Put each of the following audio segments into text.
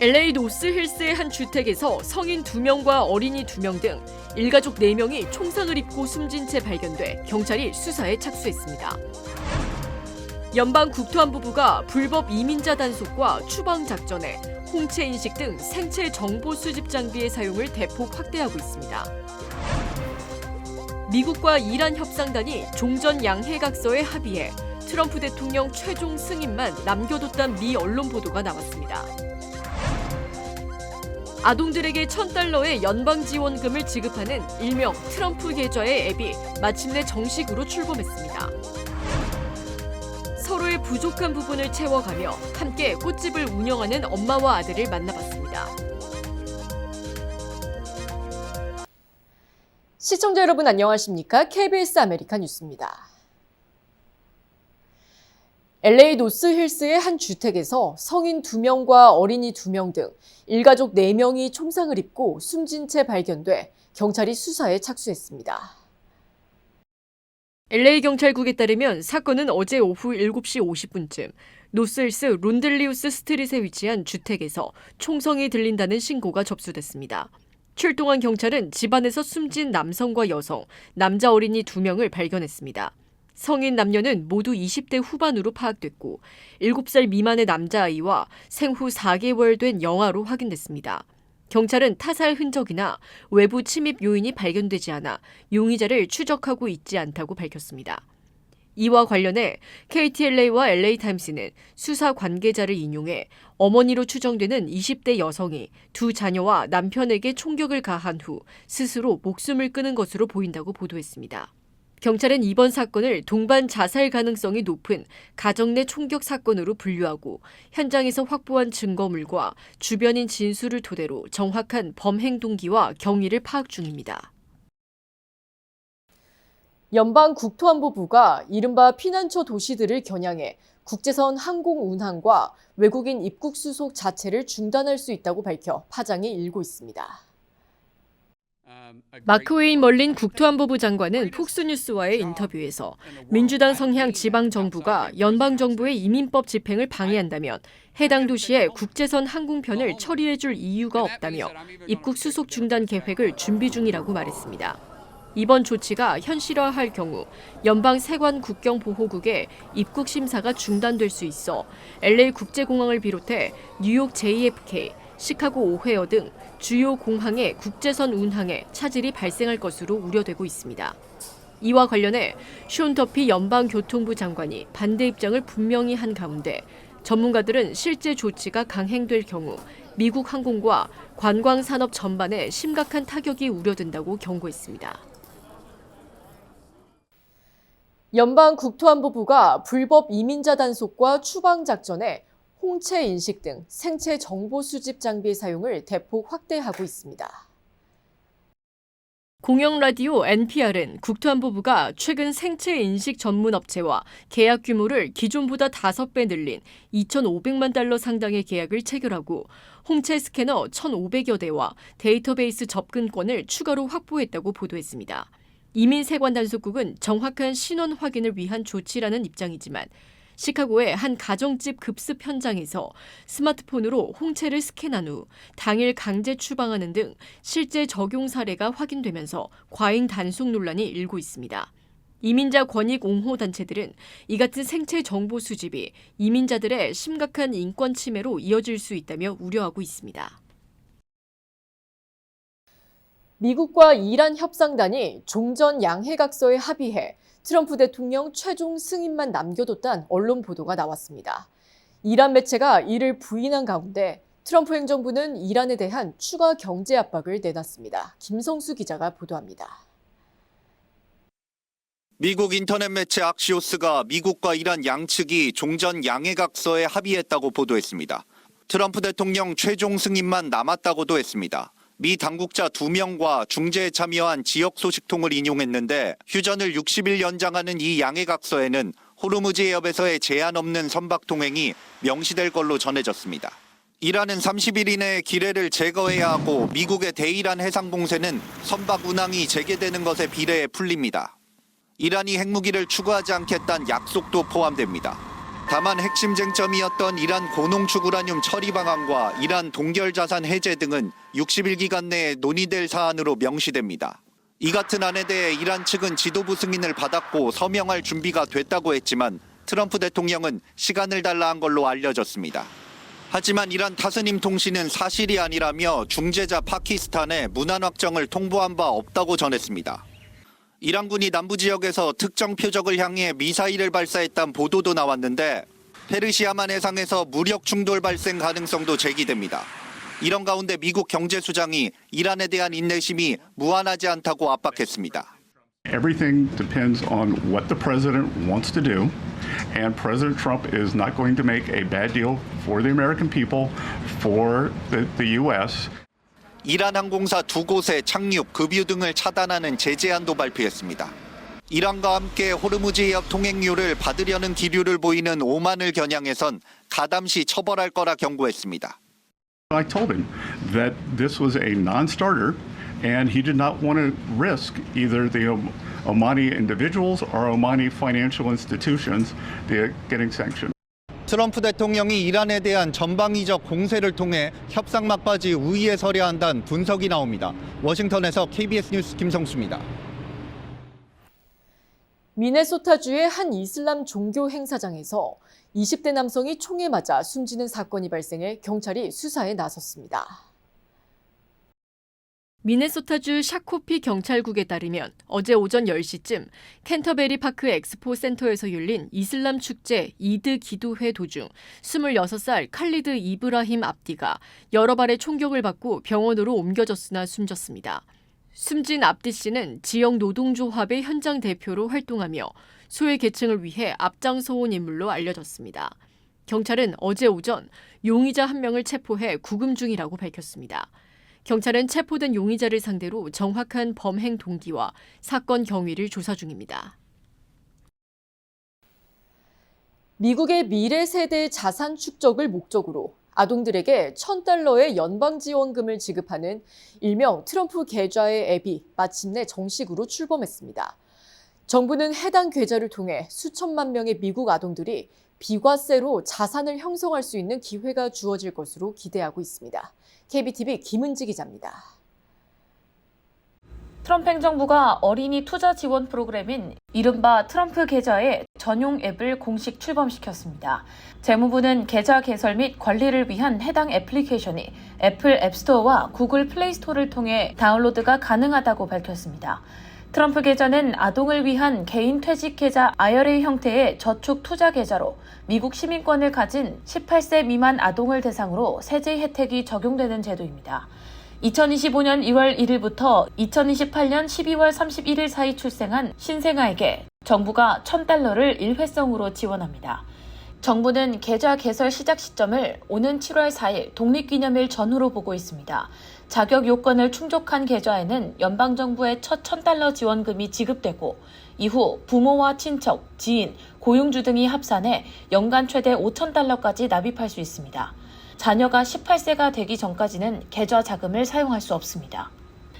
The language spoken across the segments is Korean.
LA 노스힐스의 한 주택에서 성인 2명과 어린이 2명 등 일가족 4명이 총상을 입고 숨진 채 발견돼 경찰이 수사에 착수했습니다. 연방 국토안보부가 불법 이민자 단속과 추방 작전에 홍채 인식 등 생체 정보 수집 장비의 사용을 대폭 확대하고 있습니다. 미국과 이란 협상단이 종전 양해각서에 합의해 트럼프 대통령 최종 승인만 남겨뒀다는 미 언론 보도가 나왔습니다. 아동들에게 $1,000의 연방 지원금을 지급하는 일명 트럼프 계좌의 앱이 마침내 정식으로 출범했습니다. 서로의 부족한 부분을 채워가며 함께 꽃집을 운영하는 엄마와 아들을 만나봤습니다. 시청자 여러분 안녕하십니까? KBS 아메리카 뉴스입니다. LA 노스힐스의 한 주택에서 성인 2명과 어린이 2명 등 일가족 4명이 총상을 입고 숨진 채 발견돼 경찰이 수사에 착수했습니다. LA 경찰국에 따르면 사건은 어제 오후 7시 50분쯤 노스힐스 론델리우스 스트릿에 위치한 주택에서 총성이 들린다는 신고가 접수됐습니다. 출동한 경찰은 집안에서 숨진 남성과 여성, 남자 어린이 2명을 발견했습니다. 성인 남녀는 모두 20대 후반으로 파악됐고 7살 미만의 남자아이와 생후 4개월 된 영아로 확인됐습니다. 경찰은 타살 흔적이나 외부 침입 요인이 발견되지 않아 용의자를 추적하고 있지 않다고 밝혔습니다. 이와 관련해 KTLA와 LA타임스는 수사 관계자를 인용해 어머니로 추정되는 20대 여성이 2 자녀와 남편에게 총격을 가한 후 스스로 목숨을 끊은 것으로 보인다고 보도했습니다. 경찰은 이번 사건을 동반 자살 가능성이 높은 가정 내 총격 사건으로 분류하고 현장에서 확보한 증거물과 주변인 진술을 토대로 정확한 범행 동기와 경위를 파악 중입니다. 연방 국토안보부가 이른바 피난처 도시들을 겨냥해 국제선 항공 운항과 외국인 입국 수속 자체를 중단할 수 있다고 밝혀 파장이 일고 있습니다. 마크 웨인 멀린 국토안보부 장관은 폭스뉴스와의 인터뷰에서 민주당 성향 지방정부가 연방정부의 이민법 집행을 방해한다면 해당 도시에 국제선 항공편을 처리해줄 이유가 없다며 입국 수속 중단 계획을 준비 중이라고 말했습니다. 이번 조치가 현실화할 경우 연방 세관 국경보호국의 입국 심사가 중단될 수 있어 LA 국제공항을 비롯해 뉴욕 JFK, 시카고 오헤어 등 주요 공항의 국제선 운항에 차질이 발생할 것으로 우려되고 있습니다. 이와 관련해 숀 더피 연방교통부 장관이 반대 입장을 분명히 한 가운데 전문가들은 실제 조치가 강행될 경우 미국 항공과 관광 산업 전반에 심각한 타격이 우려된다고 경고했습니다. 연방 국토안보부가 불법 이민자 단속과 추방 작전에 홍채 인식 등 생체 정보 수집 장비의 사용을 대폭 확대하고 있습니다. 공영 라디오 NPR은 국토안보부가 최근 생체 인식 전문 업체와 계약 규모를 기존보다 5배 늘린 $2,500만 상당의 계약을 체결하고 홍채 스캐너 1,500여 대와 데이터베이스 접근권을 추가로 확보했다고 보도했습니다. 이민세관단속국은 정확한 신원 확인을 위한 조치라는 입장이지만 시카고의 한 가정집 급습 현장에서 스마트폰으로 홍채를 스캔한 후 당일 강제 추방하는 등 실제 적용 사례가 확인되면서 과잉 단속 논란이 일고 있습니다. 이민자 권익 옹호 단체들은 이 같은 생체 정보 수집이 이민자들의 심각한 인권 침해로 이어질 수 있다며 우려하고 있습니다. 미국과 이란 협상단이 종전 양해각서에 합의해 트럼프 대통령 최종 승인만 남겨뒀다는 언론 보도가 나왔습니다. 이란 매체가 이를 부인한 가운데 트럼프 행정부는 이란에 대한 추가 경제 압박을 내놨습니다. 김성수 기자가 보도합니다. 미국 인터넷 매체 악시오스가 미국과 이란 양측이 종전 양해각서에 합의했다고 보도했습니다. 트럼프 대통령 최종 승인만 남았다고도 했습니다. 미 당국자 2명과 중재에 참여한 지역 소식통을 인용했는데 휴전을 60일 연장하는 이 양해각서에는 호르무즈 해협에서의 제한 없는 선박 통행이 명시될 걸로 전해졌습니다. 이란은 30일 이내에 기뢰를 제거해야 하고 미국의 대이란 해상 공세는 선박 운항이 재개되는 것에 비례해 풀립니다. 이란이 핵무기를 추구하지 않겠다는 약속도 포함됩니다. 다만 핵심 쟁점이었던 이란 고농축 우라늄 처리 방안과 이란 동결 자산 해제 등은 60일기간 내에 논의될 사안으로 명시됩니다. 이 같은 안에 대해 이란 측은 지도부 승인을 받았고 서명할 준비가 됐다고 했지만 트럼프 대통령은 시간을 달라 한 걸로 알려졌습니다. 하지만 이란 타스님 통신은 사실이 아니라며 중재자 파키스탄에 문안 확정을 통보한 바 없다고 전했습니다. 이란군이 남부 지역에서 특정 표적을 향해 미사일을 발사했다는 보도도 나왔는데 페르시아만 해상에서 무력 충돌 발생 가능성도 제기됩니다. 이런 가운데 미국 경제수장이 이란에 대한 인내심이 무한하지 않다고 압박했습니다. Everything depends on what the president wants to do, and President Trump is not going to make a bad deal for the American people, for the U.S. 이란 항공사 2곳의 착륙, 급유 등을 차단하는 제재안도 발표했습니다. 이란과 함께 호르무즈 해협 통행료를 받으려는 기류를 보이는 오만을 겨냥해선 가담시 처벌할 거라 경고했습니다. I told him that this was a non-starter, and he did not want to risk either the Omani individuals or Omani financial institutions getting sanctioned. 트럼프 대통령이 이란에 대한 전방위적 공세를 통해 협상 막바지 우위에 서려 한다는 분석이 나옵니다. 워싱턴에서 KBS 뉴스 김성수입니다. 미네소타주의 한 이슬람 종교 행사장에서 20대 남성이 총에 맞아 숨지는 사건이 발생해 경찰이 수사에 나섰습니다. 미네소타주 샤코피 경찰국에 따르면 어제 오전 10시쯤 캔터베리 파크 엑스포 센터에서 열린 이슬람 축제 이드 기도회 도중 26살 칼리드 이브라힘 압디가 여러 발의 총격을 받고 병원으로 옮겨졌으나 숨졌습니다. 숨진 압디 씨는 지역 노동조합의 현장 대표로 활동하며 소외 계층을 위해 앞장서온 인물로 알려졌습니다. 경찰은 어제 오전 용의자 한 명을 체포해 구금 중이라고 밝혔습니다. 경찰은 체포된 용의자를 상대로 정확한 범행 동기와 사건 경위를 조사 중입니다. 미국의 미래 세대 자산 축적을 목적으로 아동들에게 $1,000의 연방지원금을 지급하는 일명 트럼프 계좌의 앱이 마침내 정식으로 출범했습니다. 정부는 해당 계좌를 통해 수천만 명의 미국 아동들이 비과세로 자산을 형성할 수 있는 기회가 주어질 것으로 기대하고 있습니다. KBTV 김은지 기자입니다. 트럼프 행정부가 어린이 투자 지원 프로그램인 이른바 트럼프 계좌의 전용 앱을 공식 출범시켰습니다. 재무부는 계좌 개설 및 관리를 위한 해당 애플리케이션이 애플 앱스토어와 구글 플레이스토어를 통해 다운로드가 가능하다고 밝혔습니다. 트럼프 계좌는 아동을 위한 개인 퇴직 계좌 IRA 형태의 저축 투자 계좌로 미국 시민권을 가진 18세 미만 아동을 대상으로 세제 혜택이 적용되는 제도입니다. 2025년 1월 1일부터 2028년 12월 31일 사이 출생한 신생아에게 정부가 $1,000를 일회성으로 지원합니다. 정부는 계좌 개설 시작 시점을 오는 7월 4일 독립기념일 전후로 보고 있습니다. 자격 요건을 충족한 계좌에는 연방정부의 첫 $1,000 지원금이 지급되고 이후 부모와 친척, 지인, 고용주 등이 합산해 연간 최대 $5,000까지 납입할 수 있습니다. 자녀가 18세가 되기 전까지는 계좌 자금을 사용할 수 없습니다.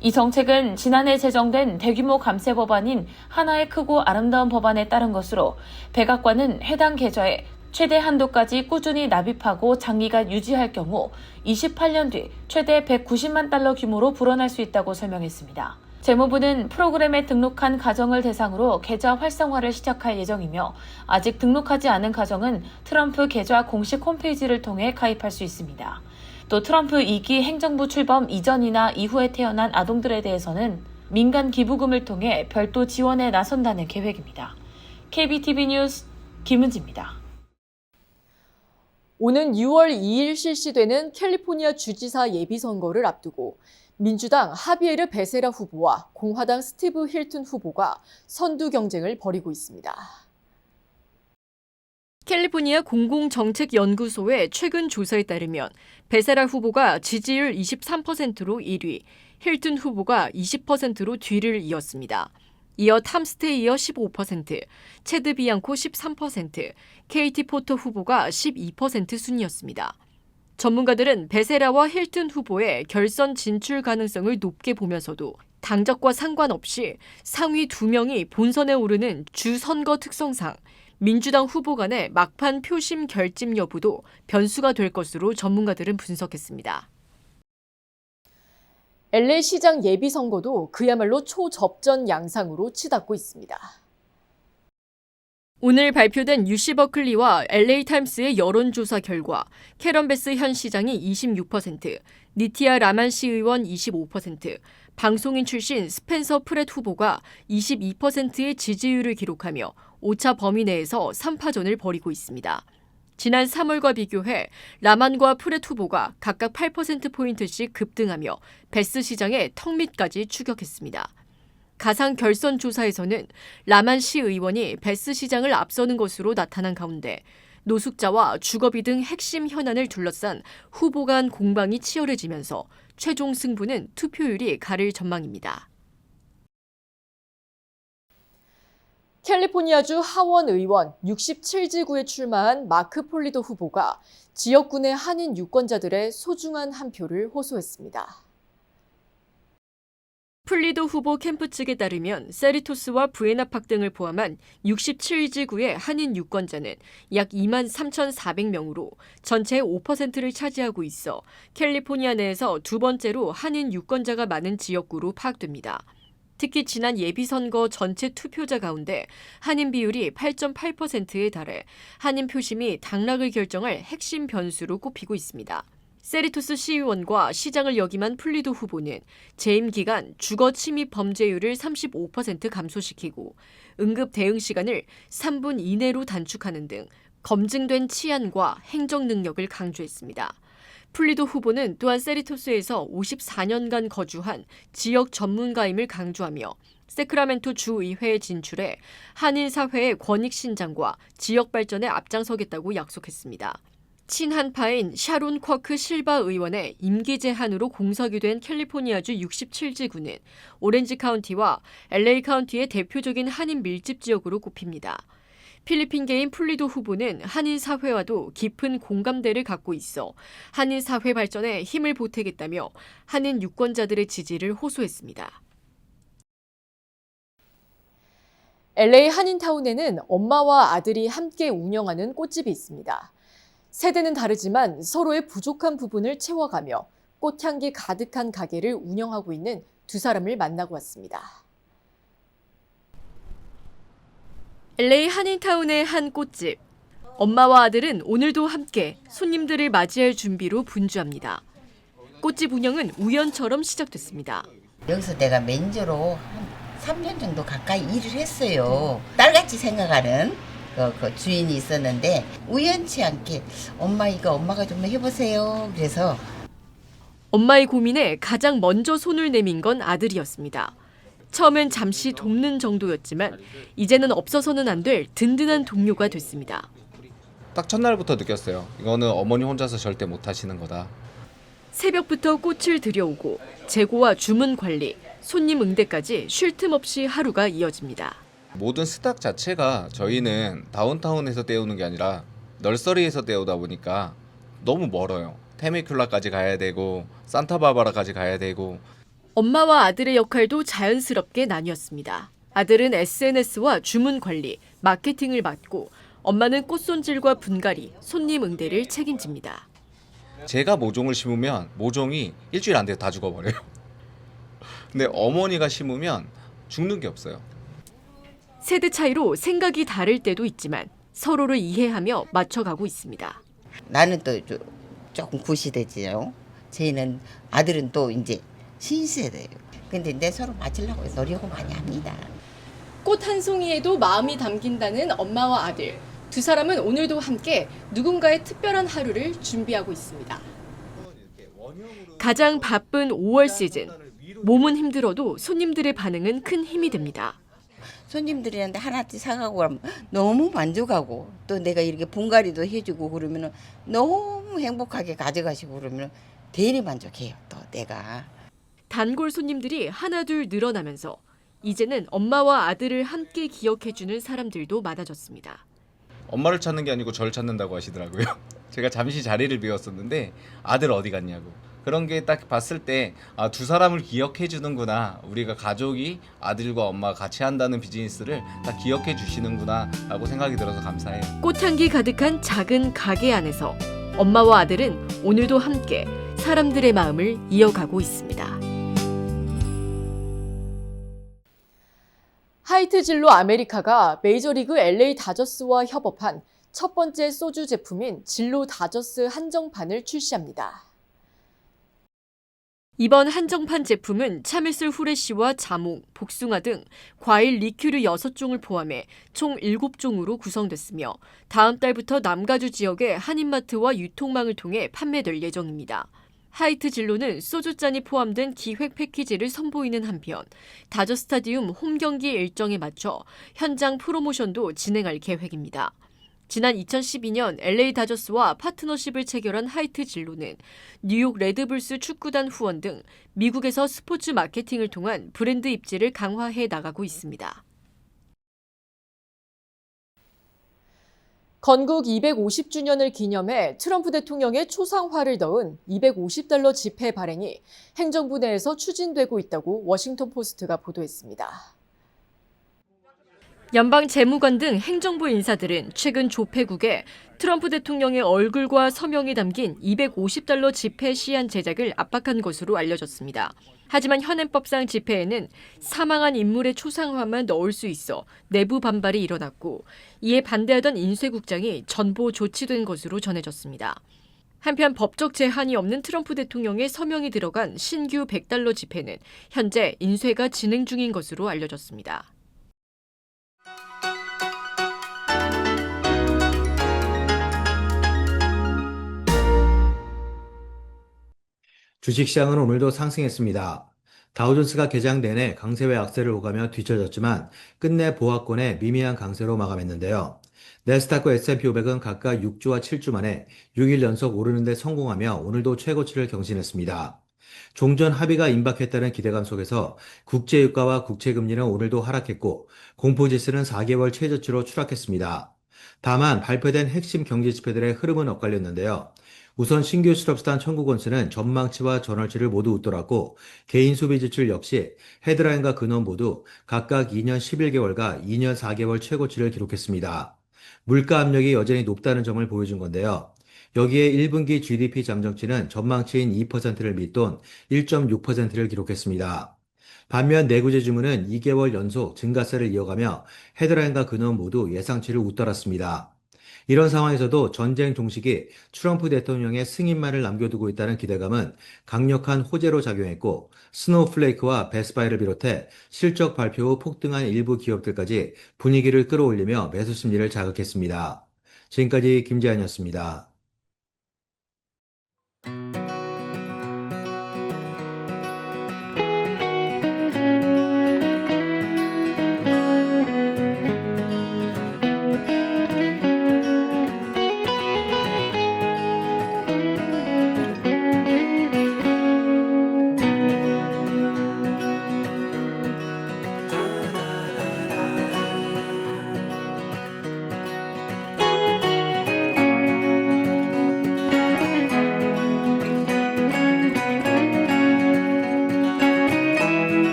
이 정책은 지난해 제정된 대규모 감세 법안인 하나의 크고 아름다운 법안에 따른 것으로 백악관은 해당 계좌에 최대 한도까지 꾸준히 납입하고 장기간 유지할 경우 28년 뒤 최대 $190만 규모로 불어날 수 있다고 설명했습니다. 재무부는 프로그램에 등록한 가정을 대상으로 계좌 활성화를 시작할 예정이며 아직 등록하지 않은 가정은 트럼프 계좌 공식 홈페이지를 통해 가입할 수 있습니다. 또 트럼프 2기 행정부 출범 이전이나 이후에 태어난 아동들에 대해서는 민간 기부금을 통해 별도 지원에 나선다는 계획입니다. KBTV 뉴스 김은지입니다. 오는 6월 2일 실시되는 캘리포니아 주지사 예비선거를 앞두고 민주당 하비에르 베세라 후보와 공화당 스티브 힐튼 후보가 선두 경쟁을 벌이고 있습니다. 캘리포니아 공공정책연구소의 최근 조사에 따르면 베세라 후보가 지지율 23%로 1위, 힐튼 후보가 20%로 뒤를 이었습니다. 이어 탐 스테이어 15%, 체드 비앙코 13%, 케이티 포터 후보가 12% 순이었습니다. 전문가들은 베세라와 힐튼 후보의 결선 진출 가능성을 높게 보면서도 당적과 상관없이 상위 2명이 본선에 오르는 주 선거 특성상 민주당 후보 간의 막판 표심 결집 여부도 변수가 될 것으로 전문가들은 분석했습니다. LA 시장 예비선거도 그야말로 초접전 양상으로 치닫고 있습니다. 오늘 발표된 UC 버클리와 LA 타임스의 여론조사 결과 캐런 베스 현 시장이 26%, 니티아 라만시 의원 25%, 방송인 출신 스펜서 프렛 후보가 22%의 지지율을 기록하며 5차 범위 내에서 3파전을 벌이고 있습니다. 지난 3월과 비교해 라만과 프렛 후보가 각각 8%포인트씩 급등하며 베스 시장의 턱 밑까지 추격했습니다. 가상 결선 조사에서는 라만시 의원이 베스 시장을 앞서는 것으로 나타난 가운데 노숙자와 주거비 등 핵심 현안을 둘러싼 후보 간 공방이 치열해지면서 최종 승부는 투표율이 가릴 전망입니다. 캘리포니아주 하원 의원 67지구에 출마한 마크 폴리도 후보가 지역군의 한인 유권자들의 소중한 한 표를 호소했습니다. 플리도 후보 캠프 측에 따르면 세리토스와 부에나팍 등을 포함한 67지구의 한인 유권자는 약 2만 3,400명으로 전체의 5%를 차지하고 있어 캘리포니아 내에서 두 번째로 한인 유권자가 많은 지역구로 파악됩니다. 특히 지난 예비선거 전체 투표자 가운데 한인 비율이 8.8%에 달해 한인 표심이 당락을 결정할 핵심 변수로 꼽히고 있습니다. 세리토스 시의원과 시장을 역임한 플리도 후보는 재임 기간 주거 침입 범죄율을 35% 감소시키고 응급 대응 시간을 3분 이내로 단축하는 등 검증된 치안과 행정 능력을 강조했습니다. 플리도 후보는 또한 세리토스에서 54년간 거주한 지역 전문가임을 강조하며 세크라멘토 주의회에 진출해 한인 사회의 권익 신장과 지역 발전에 앞장서겠다고 약속했습니다. 친한파인 샤론 쿼크 실바 의원의 임기 제한으로 공석이 된 캘리포니아주 67지구는 오렌지 카운티와 LA 카운티의 대표적인 한인 밀집 지역으로 꼽힙니다. 필리핀계인 플리도 후보는 한인 사회와도 깊은 공감대를 갖고 있어 한인 사회 발전에 힘을 보태겠다며 한인 유권자들의 지지를 호소했습니다. LA 한인타운에는 엄마와 아들이 함께 운영하는 꽃집이 있습니다. 세대는 다르지만 서로의 부족한 부분을 채워가며 꽃향기 가득한 가게를 운영하고 있는 두 사람을 만나고 왔습니다. LA 한인타운의 한 꽃집. 엄마와 아들은 오늘도 함께 손님들을 맞이할 준비로 분주합니다. 꽃집 운영은 우연처럼 시작됐습니다. 여기서 내가 매니저로 한 3년 정도 가까이 일을 했어요. 딸같이 생각하는 그 주인이 있었는데 우연치 않게 엄마가 좀 해보세요. 그래서 엄마의 고민에 가장 먼저 손을 내민 건 아들이었습니다. 처음엔 잠시 돕는 정도였지만 이제는 없어서는 안 될 든든한 동료가 됐습니다. 딱 첫날부터 느꼈어요. 이거는 어머니 혼자서 절대 못 하시는 거다. 새벽부터 꽃을 들여오고 재고와 주문 관리, 손님 응대까지 쉴 틈 없이 하루가 이어집니다. 모든 스탁 자체가 저희는 다운타운에서 떼우는 게 아니라 널서리에서 떼우다 보니까 너무 멀어요. 테미큘라까지 가야 되고 산타바바라까지 가야 되고. 엄마와 아들의 역할도 자연스럽게 나뉘었습니다. 아들은 SNS와 주문 관리, 마케팅을 맡고 엄마는 꽃 손질과 분갈이, 손님 응대를 책임집니다. 제가 모종을 심으면 모종이 일주일 안 돼서 다 죽어버려요. 근데 어머니가 심으면 죽는 게 없어요. 세대 차이로 생각이 다를 때도 있지만 서로를 이해하며 맞춰가고 있습니다. 나는 또 조금 구시대지요. 쟤는 아들은 또 이제 신세대예요. 근데 내 서로 맞으려고 노력을 많이 합니다. 꽃 한 송이에도 마음이 담긴다는 엄마와 아들. 두 사람은 오늘도 함께 누군가의 특별한 하루를 준비하고 있습니다. 가장 바쁜 5월 시즌. 몸은 힘들어도 손님들의 반응은 큰 힘이 됩니다. 손님들이한테 하나씩 사가고 하면 너무 만족하고 또 내가 이렇게 분갈이도 해주고 그러면 너무 행복하게 가져가시고 그러면 대리 만족해요. 또 내가. 단골 손님들이 하나둘 늘어나면서 이제는 엄마와 아들을 함께 기억해주는 사람들도 많아졌습니다. 엄마를 찾는 게 아니고 저를 찾는다고 하시더라고요. 제가 잠시 자리를 비웠었는데 아들 어디 갔냐고. 그런 게 딱 봤을 때 두 사람을 기억해 주는구나. 우리가 가족이 아들과 엄마가 같이 한다는 비즈니스를 딱 기억해 주시는구나 라고 생각이 들어서 감사해요. 꽃향기 가득한 작은 가게 안에서 엄마와 아들은 오늘도 함께 사람들의 마음을 이어가고 있습니다. 하이트 진로 아메리카가 메이저리그 LA 다저스와 협업한 첫 번째 소주 제품인 진로 다저스 한정판을 출시합니다. 이번 한정판 제품은 참이슬 후레쉬와 자몽, 복숭아 등 과일 리큐르 6종을 포함해 총 7종으로 구성됐으며 다음 달부터 남가주 지역의 한인마트와 유통망을 통해 판매될 예정입니다. 하이트 진로는 소주잔이 포함된 기획 패키지를 선보이는 한편 다저 스타디움 홈 경기 일정에 맞춰 현장 프로모션도 진행할 계획입니다. 지난 2012년 LA 다저스와 파트너십을 체결한 하이트 진로는 뉴욕 레드불스 축구단 후원 등 미국에서 스포츠 마케팅을 통한 브랜드 입지를 강화해 나가고 있습니다. 건국 250주년을 기념해 트럼프 대통령의 초상화를 넣은 $250 지폐 발행이 행정부 내에서 추진되고 있다고 워싱턴 포스트가 보도했습니다. 연방 재무관 등 행정부 인사들은 최근 조폐국에 트럼프 대통령의 얼굴과 서명이 담긴 $250 지폐 시안 제작을 압박한 것으로 알려졌습니다. 하지만 현행법상 지폐에는 사망한 인물의 초상화만 넣을 수 있어 내부 반발이 일어났고 이에 반대하던 인쇄국장이 전보 조치된 것으로 전해졌습니다. 한편 법적 제한이 없는 트럼프 대통령의 서명이 들어간 신규 $100 지폐는 현재 인쇄가 진행 중인 것으로 알려졌습니다. 주식시장은 오늘도 상승했습니다. 다우존스가 개장 내내 강세와 약세를 오가며 뒤처졌지만 끝내 보합권의 미미한 강세로 마감했는데요. 내스닥과 S&P 500은 각각 6주와 7주 만에 6일 연속 오르는 데 성공하며 오늘도 최고치를 경신했습니다. 종전 합의가 임박했다는 기대감 속에서 국제유가와 국채금리는 오늘도 하락했고 공포지수는 4개월 최저치로 추락했습니다. 다만 발표된 핵심 경제지표들의 흐름은 엇갈렸는데요. 우선 신규 실업수단 청구 건수는 전망치와 전월치를 모두 웃돌았고 개인 소비 지출 역시 헤드라인과 근원 모두 각각 2년 11개월과 2년 4개월 최고치를 기록했습니다. 물가 압력이 여전히 높다는 점을 보여준 건데요. 여기에 1분기 GDP 잠정치는 전망치인 2%를 밑돈 1.6%를 기록했습니다. 반면 내구재 주문은 2개월 연속 증가세를 이어가며 헤드라인과 근원 모두 예상치를 웃돌았습니다. 이런 상황에서도 전쟁 종식이 트럼프 대통령의 승인만을 남겨두고 있다는 기대감은 강력한 호재로 작용했고 스노우플레이크와 베스트바이를 비롯해 실적 발표 후 폭등한 일부 기업들까지 분위기를 끌어올리며 매수 심리를 자극했습니다. 지금까지 김재한이었습니다.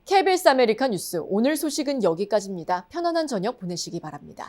KBS 아메리카 뉴스 오늘 소식은 여기까지입니다. 편안한 저녁 보내시기 바랍니다.